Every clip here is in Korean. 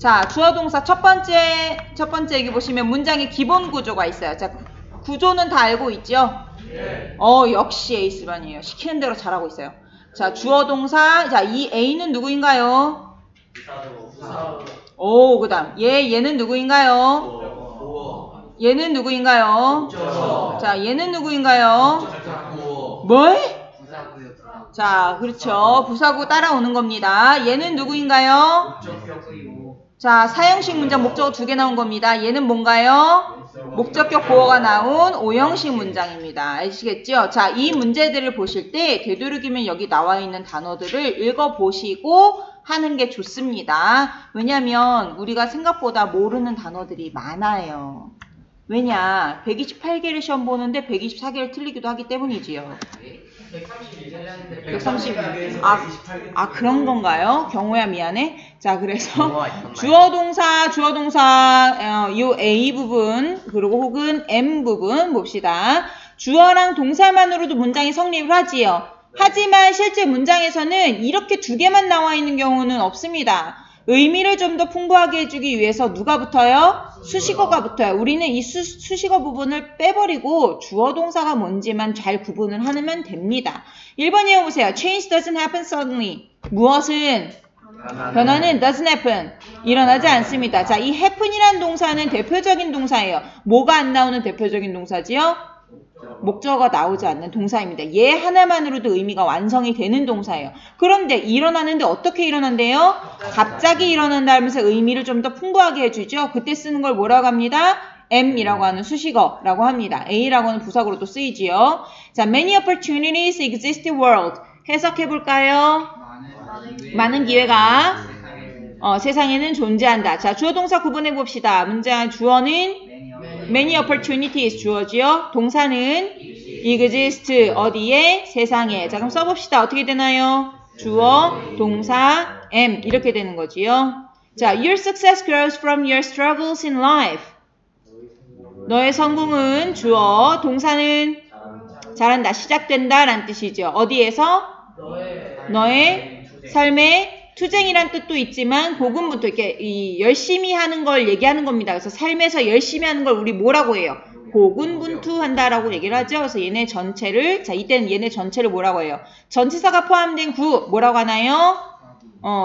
자, 주어 동사 첫 번째 여기 보시면 문장의 기본 구조가 있어요. 자, 구조는 다 알고 있죠? 네. 역시 에이스반이에요. 시키는 대로 잘하고 있어요. 자, 주어 동사. 자, 이 A는 누구인가요? 오, 그 다음. 얘는 누구인가요? 얘는 누구인가요? 자, 얘는 누구인가요? 뭘? 자, 그렇죠. 부사구 따라오는 겁니다. 얘는 누구인가요? 자, 사형식 문장 목적어 2개 나온 겁니다. 얘는 뭔가요? 목적격 보어가 나온 오형식 문장입니다. 아시겠죠? 자, 이 문제들을 보실 때 되도록이면 여기 나와 있는 단어들을 읽어보시고 하는 게 좋습니다. 왜냐면 우리가 생각보다 모르는 단어들이 많아요. 왜냐? 128개를 시험 보는데 124개를 틀리기도 하기 때문이지요. 130. 그런 건가요? 경호야 미안해. 자, 그래서 주어 동사 요 A 부분 그리고 혹은 M 부분 봅시다. 주어랑 동사만으로도 문장이 성립을 하지요. 하지만 실제 문장에서는 이렇게 2개만 나와 있는 경우는 없습니다. 의미를 좀 더 풍부하게 해주기 위해서 누가 붙어요? 수식어가 붙어요. 우리는 이 수식어 부분을 빼버리고 주어 동사가 뭔지만 잘 구분을 하면 됩니다. 1번 이어 보세요. Change doesn't happen suddenly. 무엇은? 변화는 doesn't happen. 일어나지 않습니다. 자, 이 happen이라는 동사는 대표적인 동사예요. 뭐가 안 나오는 대표적인 동사지요? 목적어가 나오지 않는 동사입니다. 얘 하나만으로도 의미가 완성이 되는 동사예요. 그런데 일어나는데 어떻게 일어난대요? 갑자기 일어난다 하면서 의미를 좀 더 풍부하게 해주죠. 그때 쓰는 걸 뭐라고 합니다? M이라고 하는 수식어라고 합니다. A라고 하는 부사구로도 쓰이지요. 자, many opportunities exist in the world. 해석해볼까요? 많은 기회가 세상에는 존재한다. 자, 주어 동사 구분해봅시다. 문장 주어는 many opportunities 주어지요. 동사는 exist 어디에? 세상에. 자, 그럼 써봅시다. 어떻게 되나요? 주어, 동사, am 이렇게 되는 거지요. 자, your success grows from your struggles in life. 너의 성공은 주어, 동사는 잘한다, 시작된다 라는 뜻이죠. 어디에서? 너의 삶의 투쟁이란 뜻도 있지만 고군분투 이렇게 열심히 하는 걸 얘기하는 겁니다. 그래서 삶에서 열심히 하는 걸 우리 뭐라고 해요? 고군분투한다라고 얘기를 하죠. 그래서 얘네 전체를 이때는 얘네 전체를 뭐라고 해요? 전치사가 포함된 구 뭐라고 하나요?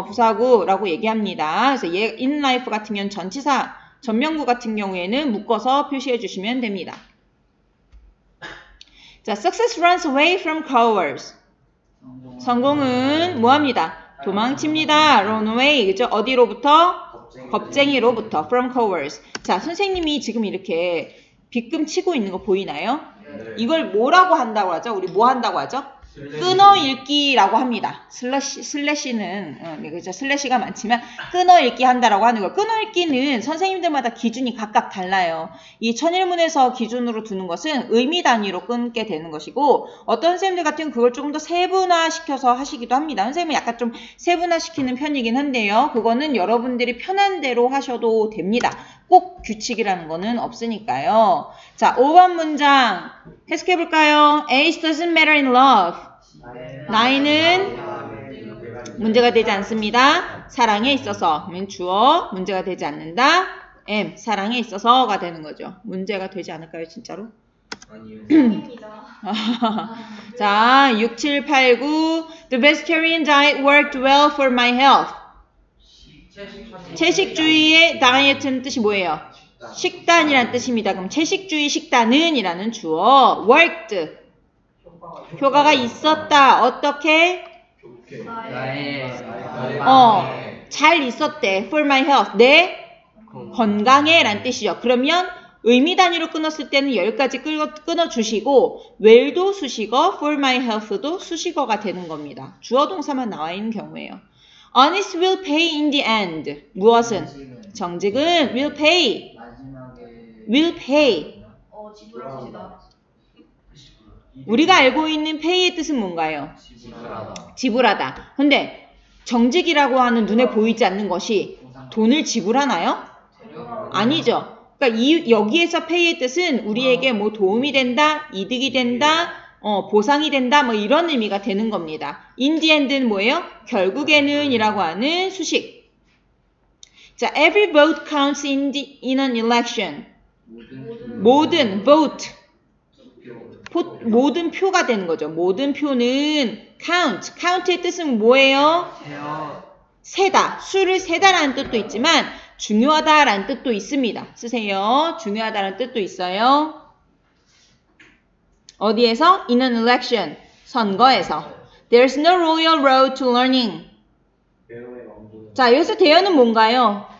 부사구라고 얘기합니다. 그래서 얘 in life 같은 경우는 전치사 전명구 같은 경우에는 묶어서 표시해 주시면 됩니다. 자, success runs away from cowards. 성공은 뭐합니다? 도망칩니다. run away. 그죠? 어디로부터? 겁쟁이로부터. from cowards. 자, 선생님이 지금 이렇게 빗금 치고 있는 거 보이나요? 이걸 뭐라고 한다고 하죠? 우리 뭐 한다고 하죠? 끊어읽기라고 합니다. 슬래시는 그죠? 슬래시가 많지만 끊어읽기 한다라고 하는 거. 끊어읽기는 선생님들마다 기준이 각각 달라요. 이 천일문에서 기준으로 두는 것은 의미 단위로 끊게 되는 것이고 어떤 선생님들 같은 경우는 그걸 조금 더 세분화시켜서 하시기도 합니다. 선생님은 약간 좀 세분화시키는 편이긴 한데요. 그거는 여러분들이 편한 대로 하셔도 됩니다. 꼭 규칙이라는 거는 없으니까요. 자, 5번 문장 해석해볼까요? Age doesn't matter in love. 나이는 문제가 되지 않습니다. 사랑에 있어서 주어 문제가 되지 않는다. M 사랑에 있어서가 되는 거죠. 문제가 되지 않을까요? 진짜로? 아니요. 자, 6, 7, 8, 9 The vegetarian diet worked well for my health. 채식주의의 다이어트는 뜻이 뭐예요? 식단이란 뜻입니다. 그럼 채식주의 식단은 이라는 주어 worked 효과가 있었다. 어떻게? 잘 있었대. for my health 내 건강에 라는 뜻이죠. 그러면 의미 단위로 끊었을 때는 여기까지 끊어주시고 well도 수식어, for my health도 수식어가 되는 겁니다. 주어 동사만 나와 있는 경우에요. Honest will pay in the end. 무엇은? 정직은 will pay. will pay. 우리가 알고 있는 pay의 뜻은 뭔가요? 지불하다. 근데 정직이라고 하는 눈에 보이지 않는 것이 돈을 지불하나요? 아니죠. 그러니까 여기에서 pay의 뜻은 우리에게 뭐 도움이 된다, 이득이 된다, 보상이 된다, 뭐 이런 의미가 되는 겁니다. in the end는 뭐예요? 결국에는 이라고 하는 수식. 자, every vote counts in an election. 모든 vote. 모든 표가 되는 거죠. 모든 표는 count. count의 뜻은 뭐예요? 세다. 수를 세다라는 뜻도 있지만 중요하다라는 뜻도 있습니다. 쓰세요. 중요하다라는 뜻도 있어요. 어디에서? In an election. 선거에서. There's no royal road to learning. 자, 여기서 대여는 뭔가요?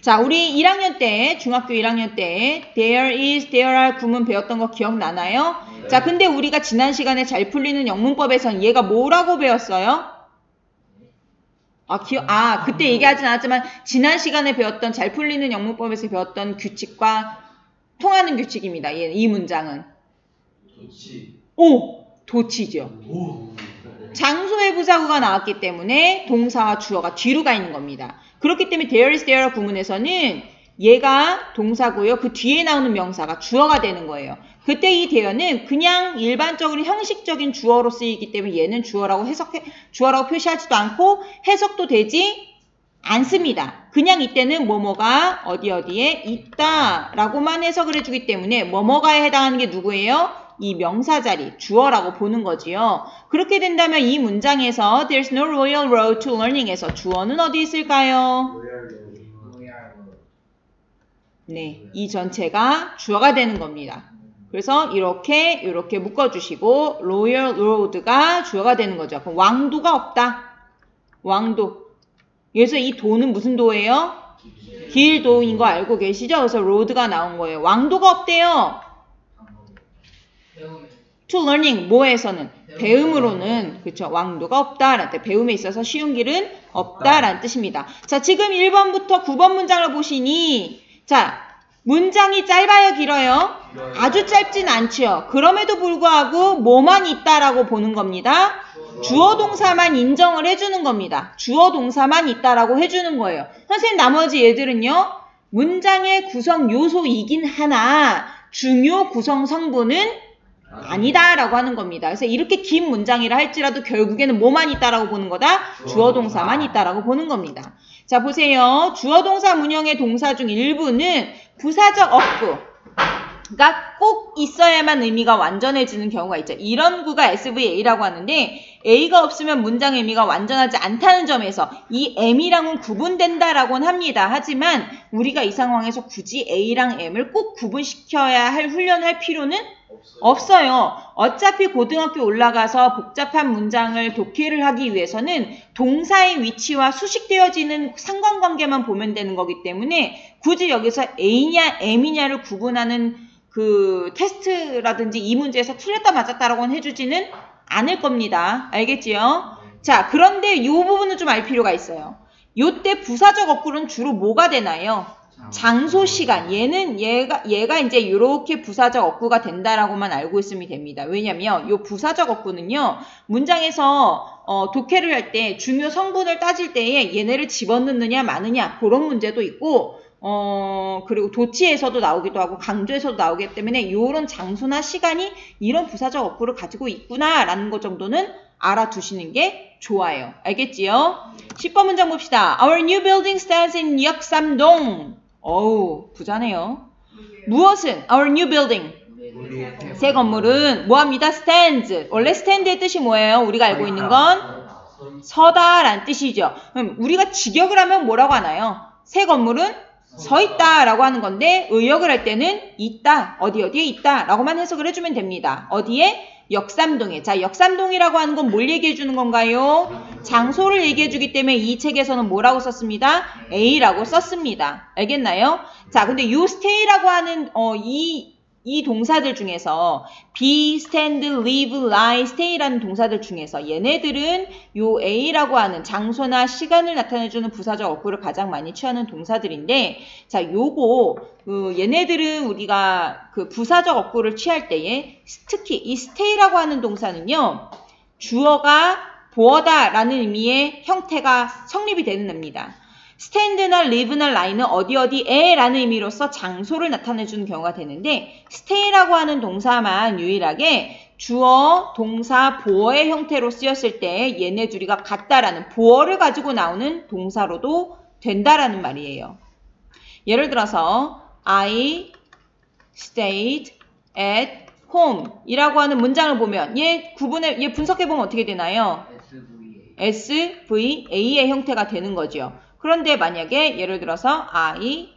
자, 우리 1학년 때, 중학교 1학년 때 there is, there are 구문 배웠던 거 기억나나요? 네. 자, 근데 우리가 지난 시간에 잘 풀리는 영문법에서는 얘가 뭐라고 배웠어요? 그때 얘기하진 않았지만 지난 시간에 배웠던 잘 풀리는 영문법에서 배웠던 규칙과 통하는 규칙입니다. 이 문장은. 도치죠. 장소의 부사구가 나왔기 때문에 동사와 주어가 뒤로 가 있는 겁니다. 그렇기 때문에 there is, there are 구문에서는 얘가 동사고요. 그 뒤에 나오는 명사가 주어가 되는 거예요. 그때 이 there는 그냥 일반적으로 형식적인 주어로 쓰이기 때문에 얘는 주어라고 표시하지도 않고 해석도 되지 않습니다. 그냥 이때는 뭐뭐가 어디에 있다라고만 해석을 해주기 때문에 뭐뭐가에 해당하는 게 누구예요? 이 명사 자리, 주어라고 보는 거지요. 그렇게 된다면 이 문장에서 There's no royal road to learning에서 주어는 어디 있을까요? 네, 이 전체가 주어가 되는 겁니다. 그래서 이렇게 묶어주시고 royal road가 주어가 되는 거죠. 그럼 왕도가 없다. 왕도. 그래서 이 도는 무슨 도예요? 길도인 거 알고 계시죠? 그래서 road가 나온 거예요. 왕도가 없대요. to learning, 뭐에서는? 배움으로는, 그쵸, 왕도가 없다라는 뜻, 배움에 있어서 쉬운 길은 없다라는 뜻입니다. 자, 지금 1번부터 9번 문장을 보시니, 자, 문장이 짧아요, 길어요? 아주 짧진 않죠. 그럼에도 불구하고 뭐만 있다라고 보는 겁니다. 주어 동사만 인정을 해주는 겁니다. 주어 동사만 있다라고 해주는 거예요. 선생님, 나머지 얘들은요, 문장의 구성 요소이긴 하나, 중요 구성 성분은 아니다라고 하는 겁니다. 그래서 이렇게 긴 문장이라 할지라도 결국에는 뭐만 있다라고 보는 거다? 주어 동사만 있다라고 보는 겁니다. 자, 보세요. 주어 동사 문형의 동사 중 일부는 부사적 어구가 꼭 있어야만 의미가 완전해지는 경우가 있죠. 이런 구가 SVA라고 하는데 A가 없으면 문장의 의미가 완전하지 않다는 점에서 이 M이랑은 구분된다라고는 합니다. 하지만 우리가 이 상황에서 굳이 A랑 M을 꼭 구분시켜야 할 훈련할 필요는 없어요. 어차피 고등학교 올라가서 복잡한 문장을 독해를 하기 위해서는 동사의 위치와 수식되어지는 상관관계만 보면 되는 거기 때문에 굳이 여기서 A냐 M이냐를 구분하는 그 테스트라든지 이 문제에서 틀렸다 맞았다라고는 해주지는 않을 겁니다. 알겠지요? 자, 그런데 이 부분은 좀 알 필요가 있어요. 요때 부사적 어구는 주로 뭐가 되나요? 장소, 시간. 얘가 이제 이렇게 부사적 어구가 된다라고만 알고 있으면 됩니다. 왜냐면 요 부사적 어구는요, 문장에서 독해를 할 때 중요 성분을 따질 때에 얘네를 집어넣느냐 마느냐 그런 문제도 있고, 그리고 도치에서도 나오기도 하고 강조에서도 나오기 때문에 요런 장소나 시간이 이런 부사적 어구를 가지고 있구나라는 것 정도는 알아두시는 게 좋아요. 알겠지요? 10번 문장 봅시다. Our new building stands in 역삼동. 어우, 부자네요. 무엇은? Our new building. 새 건물은 뭐합니다? stands. 원래 stand의 뜻이 뭐예요? 우리가 알고 있는 건 서다라는 뜻이죠. 그럼 우리가 직역을 하면 뭐라고 하나요? 새 건물은 서 있다라고 하는 건데 의역을 할 때는 있다. 어디에 있다 라고만 해석을 해주면 됩니다. 어디에? 역삼동에. 자, 역삼동이라고 하는 건 뭘 얘기해 주는 건가요? 장소를 얘기해 주기 때문에 이 책에서는 뭐라고 썼습니다? A라고 썼습니다. 알겠나요? 자, 근데 요 stay라고 하는 이 동사들 중에서 be, stand, live, lie, stay라는 동사들 중에서 얘네들은 요 A라고 하는 장소나 시간을 나타내주는 부사적 어구를 가장 많이 취하는 동사들인데, 자, 얘네들은 우리가 그 부사적 어구를 취할 때에 특히 이 stay라고 하는 동사는요, 주어가 보어다라는 의미의 형태가 성립이 되는 겁니다. stand나 live나 lie는 어디 어디에 라는 의미로서 장소를 나타내주는 경우가 되는데 stay라고 하는 동사만 유일하게 주어, 동사, 보어의 형태로 쓰였을 때 얘네 둘이가 같다라는 보어를 가지고 나오는 동사로도 된다라는 말이에요. 예를 들어서 I stayed at home 이라고 하는 문장을 보면 얘 분석해보면 어떻게 되나요? SVA의 형태가 되는 거죠. 그런데 만약에 예를 들어서 I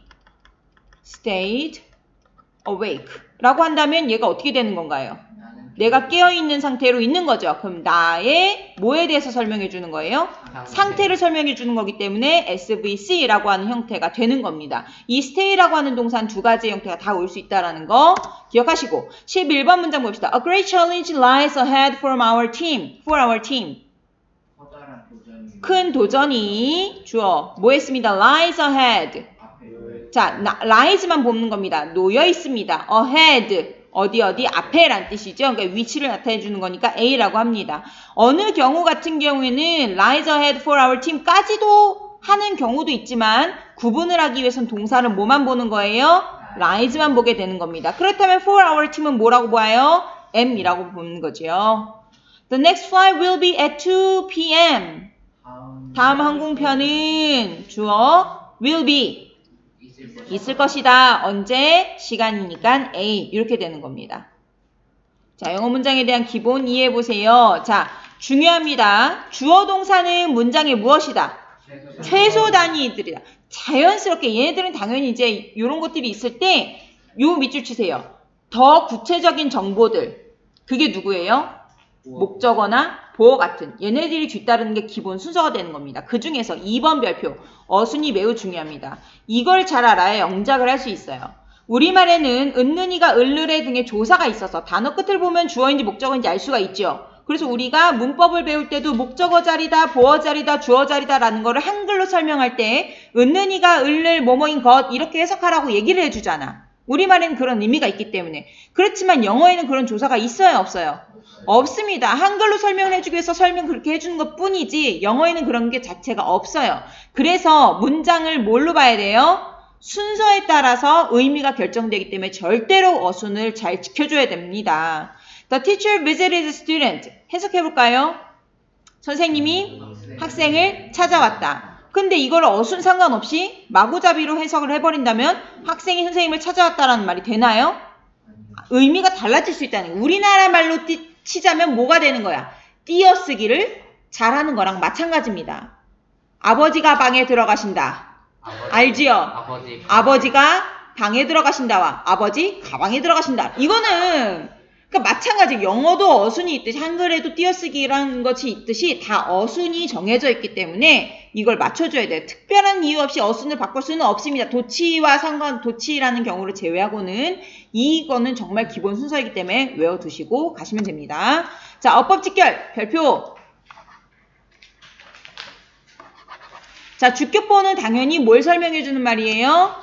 stayed awake 라고 한다면 얘가 어떻게 되는 건가요? 내가 깨어있는 상태로 있는 거죠. 그럼 나의 뭐에 대해서 설명해 주는 거예요? 상태를 설명해 주는 거기 때문에 SVC라고 하는 형태가 되는 겁니다. 이 stay라고 하는 동사는 두 가지의 형태가 다 올 수 있다는 거 기억하시고 11번 문장 봅시다. A great challenge lies ahead for our team. 큰 도전이 주어 뭐 했습니다. lies ahead. 자, lies만 보는 겁니다. 놓여 있습니다. ahead. 어디 앞에 란 뜻이죠. 그러니까 위치를 나타내 주는 거니까 A라고 합니다. 어느 경우 같은 경우에는 lies ahead for our team까지도 하는 경우도 있지만 구분을 하기 위해서는 동사를 뭐만 보는 거예요? lies만 보게 되는 겁니다. 그렇다면 for our team은 뭐라고 봐요? M이라고 보는 거죠. The next flight will be at 2 p.m. 다음 항공편은 주어 will be 있을 것이다. 언제? 시간이니까 A 이렇게 되는 겁니다. 자, 영어 문장에 대한 기본 이해해 보세요. 자, 중요합니다. 주어 동사는 문장의 무엇이다? 최소 단위들이다. 자연스럽게 얘네들은 당연히 이제 이런 것들이 있을 때 요 밑줄 치세요. 더 구체적인 정보들. 그게 누구예요? 목적어나 보어 같은 얘네들이 뒤따르는 게 기본 순서가 되는 겁니다. 그 중에서 2번 별표 어순이 매우 중요합니다. 이걸 잘 알아야 영작을 할 수 있어요. 우리말에는 은는이가 을르레 등의 조사가 있어서 단어 끝을 보면 주어인지 목적어인지 알 수가 있죠. 그래서 우리가 문법을 배울 때도 목적어 자리다, 보어 자리다, 주어 자리다 라는 거를 한글로 설명할 때 은는이가 을를 뭐뭐인 것 이렇게 해석하라고 얘기를 해주잖아. 우리말에는 그런 의미가 있기 때문에. 그렇지만 영어에는 그런 조사가 있어요, 없어요? 없습니다. 한글로 설명을 해주기 위해서 설명 그렇게 해주는 것 뿐이지 영어에는 그런 게 자체가 없어요. 그래서 문장을 뭘로 봐야 돼요? 순서에 따라서 의미가 결정되기 때문에 절대로 어순을 잘 지켜줘야 됩니다. The teacher visited the student. 해석해볼까요? 선생님이 학생을 찾아왔다. 근데 이걸 어순 상관없이 마구잡이로 해석을 해버린다면 학생이 선생님을 찾아왔다라는 말이 되나요? 의미가 달라질 수 있다는 거예요. 우리나라 말로 치자면 뭐가 되는 거야? 띄어쓰기를 잘하는 거랑 마찬가지입니다. 아버지가 방에 들어가신다. 알지요? 아버지가 방에 들어가신다와 아버지 가방에 들어가신다. 이거는 그러니까 마찬가지 영어도 어순이 있듯이 한글에도 띄어쓰기라는 것이 있듯이 다 어순이 정해져 있기 때문에 이걸 맞춰줘야 돼요. 특별한 이유 없이 어순을 바꿀 수는 없습니다. 도치라는 경우를 제외하고는 이거는 정말 기본 순서이기 때문에 외워두시고 가시면 됩니다. 자, 어법 직결 별표. 자, 주격보는 당연히 뭘 설명해주는 말이에요?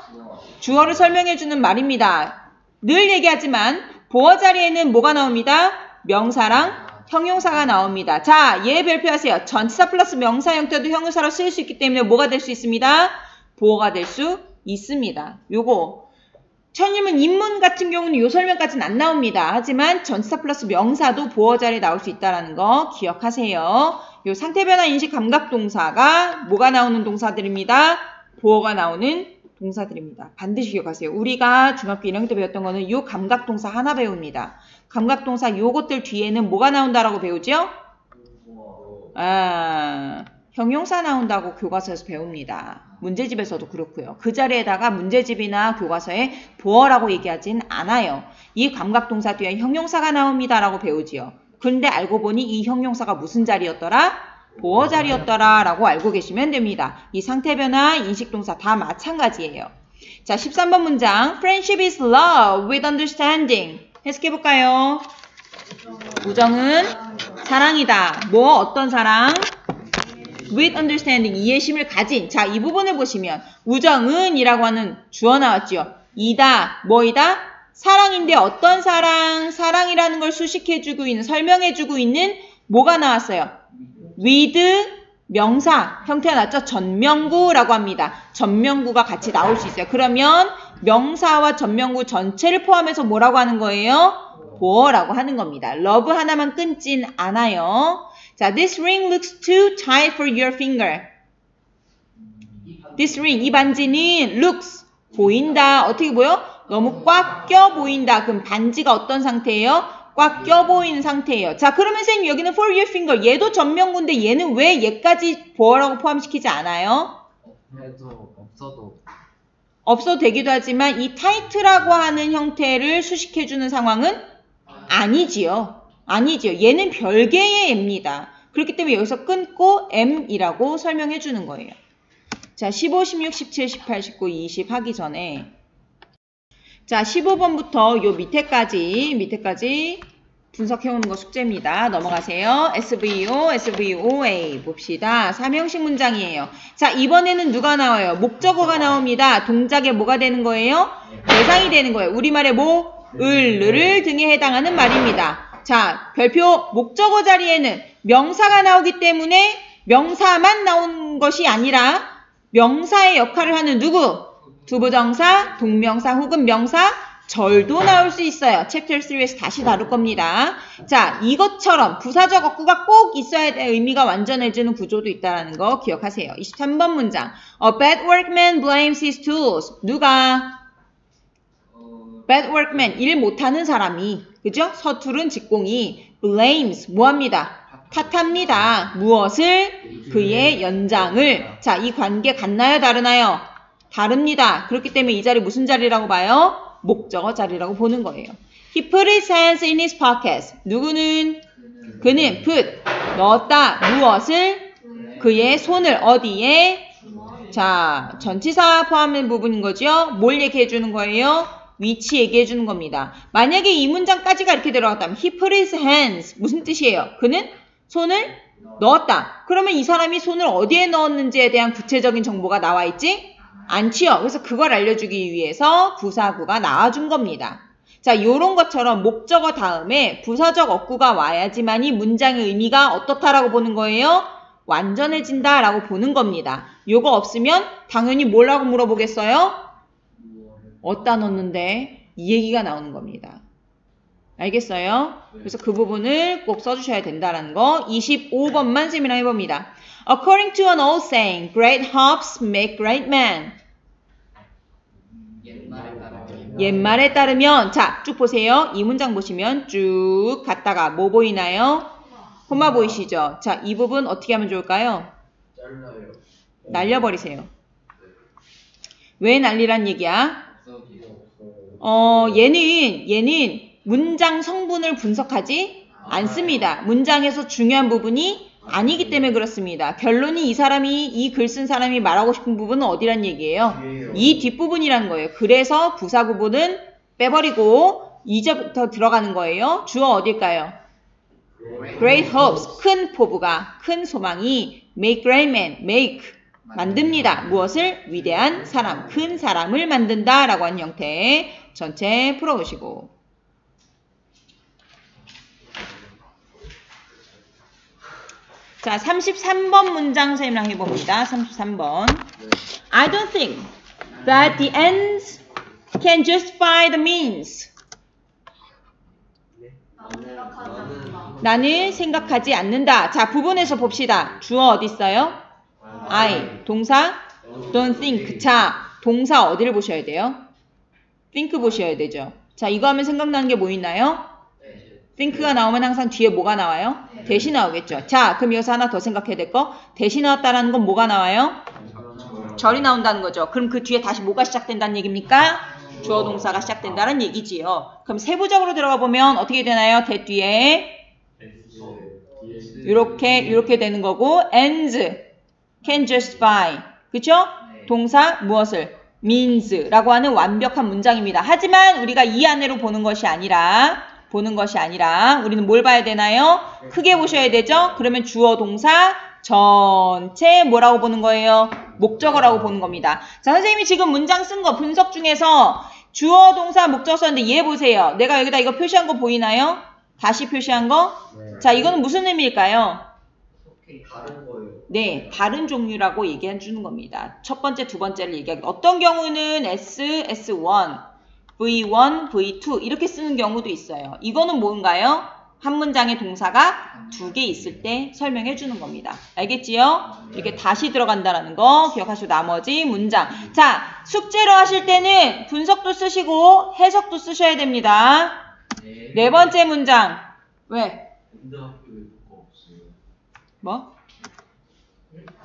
주어를 설명해주는 말입니다. 늘 얘기하지만 보어 자리에는 뭐가 나옵니다? 명사랑 형용사가 나옵니다. 자, 얘 별표하세요. 전치사 플러스 명사 형태도 형용사로 쓰일 수 있기 때문에 뭐가 될 수 있습니다? 보어가 될 수 있습니다. 요거 천일문 인문 같은 경우는 요 설명까지는 안 나옵니다. 하지만 전치사 플러스 명사도 보어 자리에 나올 수 있다는 거 기억하세요. 요 상태변화 인식 감각동사가 뭐가 나오는 동사들입니다. 보어가 나오는 동사들입니다. 반드시 기억하세요. 우리가 중학교 1학년 때 배웠던 거는 요 감각동사 하나 배웁니다. 감각동사 요것들 뒤에는 뭐가 나온다라고 배우죠? 형용사 나온다고 교과서에서 배웁니다. 문제집에서도 그렇고요. 그 자리에다가 문제집이나 교과서에 보어라고 얘기하진 않아요. 이 감각동사 뒤에 형용사가 나옵니다라고 배우지요. 근데 알고 보니 이 형용사가 무슨 자리였더라? 보어 자리였더라 라고 알고 계시면 됩니다. 이 상태변화, 인식동사 다 마찬가지예요. 자, 13번 문장. Friendship is love with understanding. 해석해볼까요? 우정은 사랑이다. 뭐 어떤 사랑? with understanding. 이해심을 가진. 자, 이 부분을 보시면 우정은 이라고 하는 주어 나왔죠. 이다. 뭐이다? 사랑인데 어떤 사랑? 사랑이라는 걸 수식해주고 있는, 설명해주고 있는 뭐가 나왔어요? with 명사 형태가 났죠? 전명구라고 합니다. 전명구가 같이 나올 수 있어요. 그러면 명사와 전명구 전체를 포함해서 뭐라고 하는 거예요? 보어라고 하는 겁니다. love 하나만 끊진 않아요. 자, this ring looks too tight for your finger. This ring, 이 반지는 looks, 보인다. 어떻게 보여? 너무 꽉 껴 보인다. 그럼 반지가 어떤 상태예요? 꽉 껴 보이는 상태예요. 자, 그러면 선생님 여기는 for your finger. 얘도 전명구인데 얘는 왜 얘까지 보어라고 포함시키지 않아요? 없어도 되기도 하지만 이 tight라고 하는 형태를 수식해주는 상황은 아니지요. 얘는 별개의 M입니다. 그렇기 때문에 여기서 끊고 M이라고 설명해 주는 거예요. 자, 15, 16, 17, 18, 19, 20 하기 전에 자, 15번부터 요 밑에까지 분석해오는 거 숙제입니다. 넘어가세요. SVO, SVOA 봅시다. 삼형식 문장이에요. 자, 이번에는 누가 나와요? 목적어가 나옵니다. 동작에 뭐가 되는 거예요? 대상이 되는 거예요. 우리말의 뭐? 을을 등에 해당하는 말입니다. 자, 별표 목적어 자리에는 명사가 나오기 때문에 명사만 나온 것이 아니라 명사의 역할을 하는 누구? 두부정사, 동명사 혹은 명사, 절도 나올 수 있어요. 챕터 3에서 다시 다룰 겁니다. 자, 이것처럼 부사적 어구가 꼭 있어야 될 의미가 완전해지는 구조도 있다는 거 기억하세요. 23번 문장. A bad workman blames his tools. 누가? bad workman, 일 못하는 사람이, 그죠? 서투른 직공이 blames, 뭐합니다? 탓합니다. 무엇을? 그의 연장을. 자, 이 관계 같나요? 다르나요? 다릅니다. 그렇기 때문에 이 자리 무슨 자리라고 봐요? 목적어 자리라고 보는 거예요. He put his hands in his pockets. 누구는? 그는 put, 넣었다. 무엇을? 그의 손을 어디에? 자, 전치사 포함된 부분인 거죠. 뭘 얘기해 주는 거예요? 위치 얘기해 주는 겁니다. 만약에 이 문장까지가 이렇게 들어갔다면 He put his hands. 무슨 뜻이에요? 그는 손을 넣었다. 그러면 이 사람이 손을 어디에 넣었는지에 대한 구체적인 정보가 나와 있지? 않지요. 그래서 그걸 알려주기 위해서 부사구가 나와준 겁니다. 자, 요런 것처럼 목적어 다음에 부사적 어구가 와야지만이 문장의 의미가 어떻다라고 보는 거예요? 완전해진다라고 보는 겁니다. 요거 없으면 당연히 뭐라고 물어보겠어요? 어디다 넣었는데? 이 얘기가 나오는 겁니다. 알겠어요? 그래서 그 부분을 꼭 써주셔야 된다는 거. 25번만 세미나 해봅니다. According to an old saying, great hops make great men. 옛말에 따르면, 자, 쭉 보세요. 이 문장 보시면 쭉 갔다가 뭐 보이나요? 콤마 보이시죠? 자, 이 부분 어떻게 하면 좋을까요? 날려버리세요. 왜 난리란 얘기야? 얘는 문장 성분을 분석하지 않습니다. 문장에서 중요한 부분이 아니기 때문에 그렇습니다. 결론이 이 사람이, 이 글 쓴 사람이 말하고 싶은 부분은 어디란 얘기예요? 이 뒷부분이란 거예요. 그래서 부사 구분은 빼버리고 이제부터 들어가는 거예요. 주어 어딜까요? Great hopes, 큰 포부가, 큰 소망이 make great men, make, 만듭니다. 무엇을? 위대한 사람, 큰 사람을 만든다 라고 하는 형태 전체 풀어보시고. 자, 33번 문장 설명해봅니다. 33번. I don't think that the ends can justify the means. 나는 생각하지 않는다. 자, 부분에서 봅시다. 주어 어디 있어요? I. 동사? don't think. 자, 동사 어디를 보셔야 돼요? think 보셔야 되죠. 자, 이거 하면 생각나는 게 뭐 있나요? think가 나오면 항상 뒤에 뭐가 나와요? 대시 나오겠죠. 자, 그럼 여기서 하나 더 생각해야 될 거. 대시 나왔다라는 건 뭐가 나와요? 절이 나온다는 거죠. 그럼 그 뒤에 다시 뭐가 시작된다는 얘기입니까? 주어 동사가 시작된다는 얘기지요. 그럼 세부적으로 들어가 보면 어떻게 되나요? 대 뒤에 이렇게 되는 거고 ends can justify. 그쵸? 동사 무엇을? means라고 하는 완벽한 문장입니다. 하지만 우리가 이 안으로 보는 것이 아니라 우리는 뭘 봐야 되나요? 크게 보셔야 되죠? 그러면 주어 동사 전체 뭐라고 보는 거예요? 목적어라고 보는 겁니다. 자, 선생님이 지금 문장 쓴 거 분석 중에서 주어 동사 목적어 썼는데 얘 보세요. 내가 여기다 이거 표시한 거 보이나요? 다시 표시한 거? 자, 이거는 무슨 의미일까요? 다른 거예요. 네, 다른 종류라고 얘기해 주는 겁니다. 첫 번째, 두 번째를 얘기하기. 어떤 경우는 S, S1, V1, V2 이렇게 쓰는 경우도 있어요. 이거는 뭔가요? 한 문장에 동사가 두 개 있을 때 설명해 주는 겁니다. 알겠지요? 이렇게 다시 들어간다는 거 기억하시고 나머지 문장. 자, 숙제로 하실 때는 분석도 쓰시고 해석도 쓰셔야 됩니다. 네 번째 문장. 왜? 뭐?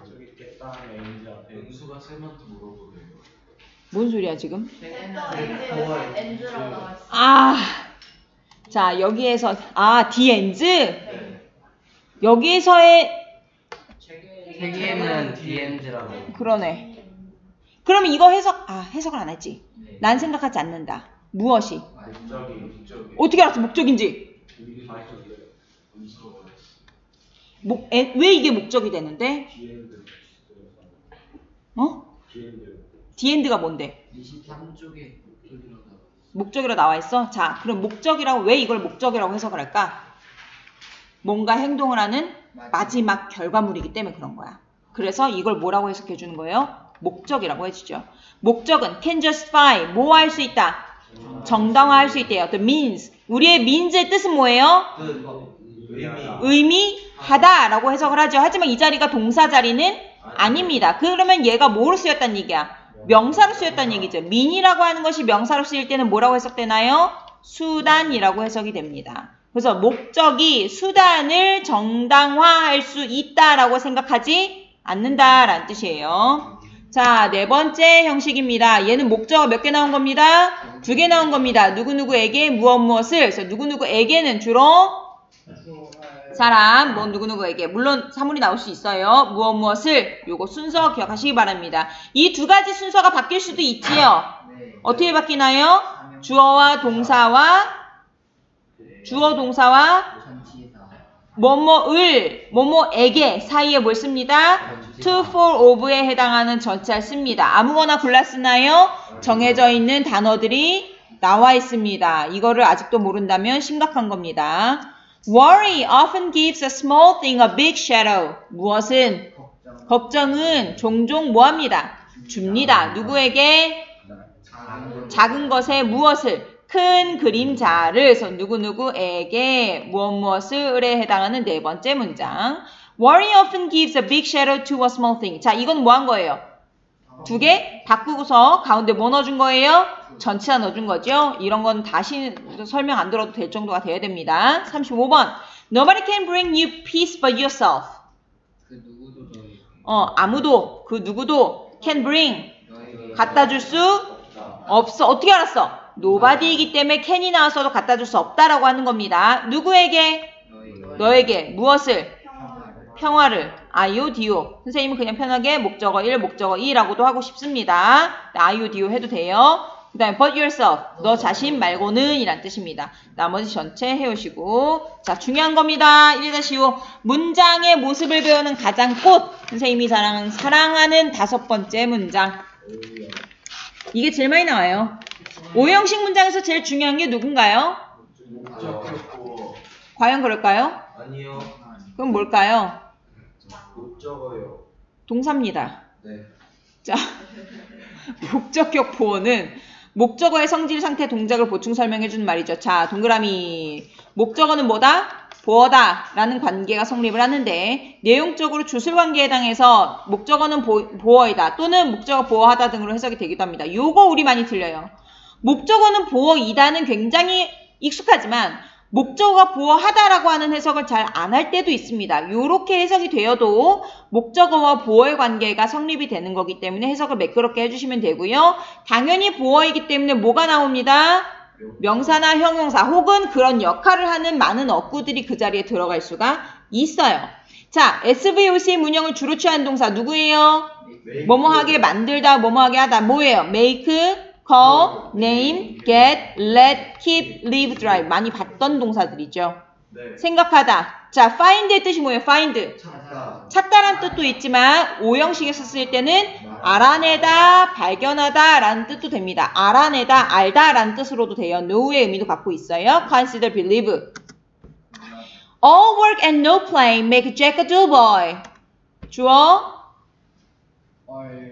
저기 깼다는 N지 앞에 은수가 쌤한테 물어보래요. 뭔 소리야 지금? N즈라고 나와 있어. 아, 자 여기에서 the ends? 여기에서의 책에는 DNG라고. 그러네. 그러면 이거 해석을 안 했지? 난 생각하지 않는다. 무엇이? 목적이 어떻게 알았어 목적인지? 왜 이게 목적이 되는데? 어? 디엔드가 뭔데? 23쪽에 목적이라고 나와 있어? 자, 그럼 목적이라고 왜 이걸 목적이라고 해석을 할까? 뭔가 행동을 하는 마지막 결과물이기 때문에 그런 거야. 그래서 이걸 뭐라고 해석해 주는 거예요? 목적이라고 해주죠. 목적은 can justify, 뭐 할 수 있다? 정당화할 수 있대요. The means. 우리의 means의 뜻은 뭐예요? 의미하다라고 해석을 하죠. 하지만 이 자리가 동사 자리는 아닙니다. 그러면 얘가 뭐로 쓰였다는 얘기야? 명사로 쓰였다는 얘기죠. mean이라고 하는 것이 명사로 쓰일 때는 뭐라고 해석되나요? 수단이라고 해석이 됩니다. 그래서 목적이 수단을 정당화할 수 있다라고 생각하지 않는다라는 뜻이에요. 자, 네 번째 형식입니다. 얘는 목적어 몇 개 나온 겁니다? 2개 나온 겁니다. 누구누구에게 무엇무엇을. 그래서 누구누구에게는 주로 사람, 뭐 누구누구에게. 물론 사물이 나올 수 있어요. 무엇무엇을. 요거 순서 기억하시기 바랍니다. 이 두 가지 순서가 바뀔 수도 있지요. 어떻게 바뀌나요? 주어와 동사와 뭐뭐에게 사이에 뭘 씁니다? to, for, of에 해당하는 전치사를 씁니다. 아무거나 골라 쓰나요? 정해져 있는 단어들이 나와 있습니다. 이거를 아직도 모른다면 심각한 겁니다. Worry often gives a small thing a big shadow. 무엇은? 걱정은 종종 뭐합니다? 줍니다. 누구에게? 작은 것에 무엇을? 큰 그림자를. 그래서 누구누구에게 무엇무엇을에 해당하는 네 번째 문장. Worry often gives a big shadow to a small thing. 자, 이건 뭐 한 거예요? 2개 바꾸고서 가운데 뭐 넣어준 거예요? 전치사 넣어준 거죠. 이런 건 다시 설명 안 들어도 될 정도가 돼야 됩니다. 35번. Nobody can bring you peace but yourself. 아무도, 그 누구도 can bring, 갖다 줄 수 없어. 어떻게 알았어? nobody이기 때문에 can이 나왔어도 갖다 줄 수 없다라고 하는 겁니다. 누구에게? 너에게. 무엇을? 평화를. IODO. 선생님은 그냥 편하게 목적어 1, 목적어 2라고도 하고 싶습니다. IODO 해도 돼요. 그 다음에 but yourself. 너 자신 말고는 이란 뜻입니다. 나머지 전체 해오시고. 자, 중요한 겁니다. 1-5. 문장의 모습을 배우는 가장 꽃. 선생님이 사랑하는 5번째 문장. 이게 제일 많이 나와요. 5형식 문장에서 제일 중요한 게 누군가요? 과연 그럴까요? 아니요. 그럼 뭘까요? 목적어요. 동사입니다. 네. 자, 목적격 보어는 목적어의 성질, 상태, 동작을 보충 설명해주는 말이죠. 자, 동그라미. 목적어는 뭐다? 보어다 라는 관계가 성립을 하는데 내용적으로 주술관계에 해당해서 목적어는 보어이다 또는 목적어 보어하다 등으로 해석이 되기도 합니다. 요거 우리 많이 틀려요. 목적어는 보어이다는 굉장히 익숙하지만 목적어가 보어하다라고 하는 해석을 잘 안 할 때도 있습니다. 요렇게 해석이 되어도 목적어와 보어의 관계가 성립이 되는 거기 때문에 해석을 매끄럽게 해주시면 되고요. 당연히 보어이기 때문에 뭐가 나옵니다? 명사나 형용사 혹은 그런 역할을 하는 많은 어구들이 그 자리에 들어갈 수가 있어요. 자, SVOC 문형을 주로 취하는 동사 누구예요? 뭐뭐하게 만들다, 뭐뭐하게 하다. 뭐예요? make, call, name, get, let, keep, live, drive. 많이 봤던 동사들이죠. 네. 생각하다. 자, find의 뜻이 뭐예요? find. 찾다. 찾다란 뜻도 있지만 오형식에서 쓸 때는 알아내다, 발견하다 라는 뜻도 됩니다. 알아내다, 알다 라는 뜻으로도 돼요. know의 의미도 갖고 있어요. consider, believe. All work and no play make Jack a dull boy. 주어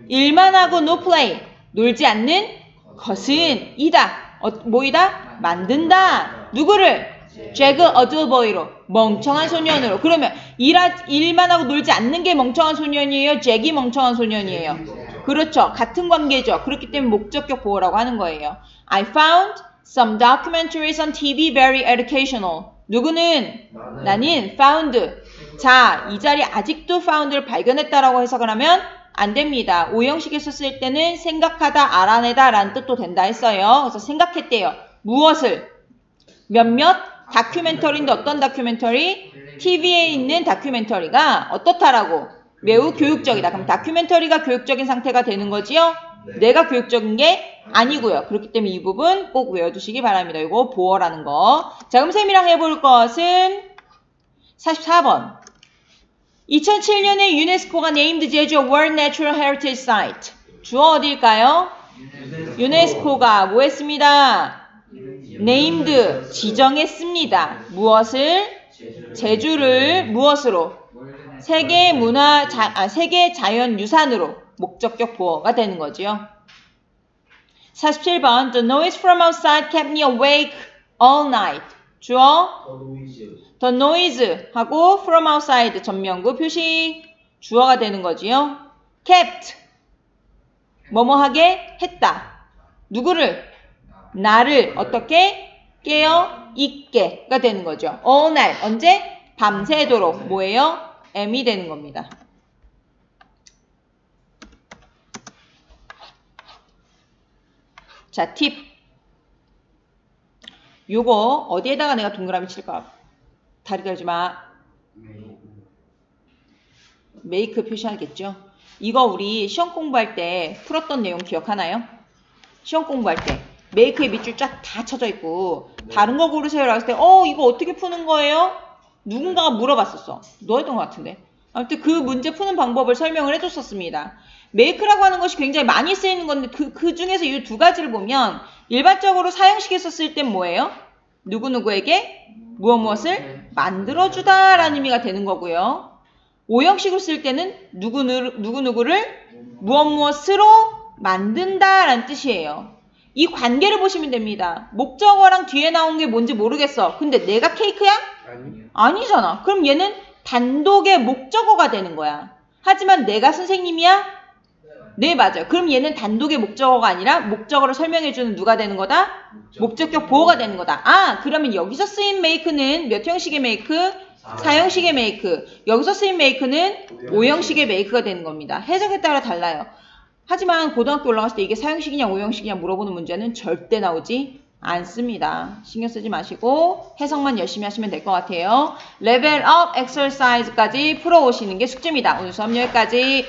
일만 하고 no play. 놀지 않는 것은 이다. 뭐이다? 만든다. 누구를? 잭을 어드보이로. 멍청한 소년으로. 그러면 일만 하고 놀지 않는 게 멍청한 소년이에요? 잭이 멍청한 소년이에요? 그렇죠. 같은 관계죠. 그렇기 때문에 목적격 보호라고 하는 거예요. I found some documentaries on TV very educational. 누구는? 나는 found. 자, 이 자리에 아직도 found를 발견했다라고 해석을 하면 안 됩니다. 오형식에서 쓸 때는 생각하다, 알아내다 라는 뜻도 된다 했어요. 그래서 생각했대요. 무엇을? 몇몇 다큐멘터리인데 어떤 다큐멘터리? TV에 있는 다큐멘터리가 어떻다라고? 매우 교육적이다. 그럼 다큐멘터리가 교육적인 상태가 되는 거지요? 내가 교육적인 게 아니고요. 그렇기 때문에 이 부분 꼭 외워두시기 바랍니다. 이거 보어라는 거. 자, 그럼 쌤이랑 해볼 것은 44번. 2007년에 유네스코가 named 제주 World Natural Heritage Site. 주어 어디일까요? 유네스코가 뭐 했습니다? named, 지정했습니다. 무엇을? 제주를 무엇으로? 세계 자연유산으로 목적격 보어가 되는 거지요. 47번 The noise from outside kept me awake all night. 주어 The noise 하고 from outside 전면구 표시 주어가 되는 거지요. kept 뭐뭐하게 했다. 누구를? 나를 어떻게? 깨어 있게가 되는 거죠. all night 언제? 밤새도록 뭐예요? M이 되는 겁니다. 자, 팁. 요거 어디에다가 내가 동그라미 칠까? 다리 떨지 마. 메이크 표시하겠죠? 이거 우리 시험 공부할 때 풀었던 내용 기억하나요? 시험 공부할 때 메이크에 밑줄 쫙 다 쳐져 있고 다른 거 고르세요라고 했을 때 이거 어떻게 푸는 거예요? 누군가가 물어봤었어. 너였던 것 같은데. 아무튼 그 문제 푸는 방법을 설명을 해줬었습니다. 메이크라고 하는 것이 굉장히 많이 쓰이는 건데 그 중에서 이 두 가지를 보면 일반적으로 사형식에서 쓸 땐 뭐예요? 누구누구에게 무엇을 만들어주다 라는 의미가 되는 거고요. 오형식으로 쓸 때는 누구누구를 무엇으로 만든다 라는 뜻이에요. 이 관계를 보시면 됩니다. 목적어랑 뒤에 나온 게 뭔지 모르겠어. 근데 내가 케이크야? 아니잖아. 그럼 얘는 단독의 목적어가 되는 거야. 하지만 내가 선생님이야? 네, 맞아요. 그럼 얘는 단독의 목적어가 아니라 목적어를 설명해주는 누가 되는 거다? 목적격 보호가 되는 거다. 아, 그러면 여기서 쓰인 make는 몇 형식의 make? 4형식의 make. 여기서 쓰인 make는 5형식의 make가 되는 겁니다. 해석에 따라 달라요. 하지만 고등학교 올라갔을 때 이게 4형식이냐 5형식이냐 물어보는 문제는 절대 나오지 않습니다. 신경 쓰지 마시고 해석만 열심히 하시면 될 것 같아요. 레벨업 엑서사이즈까지 풀어오시는 게 숙제입니다. 오늘 수업 여기까지.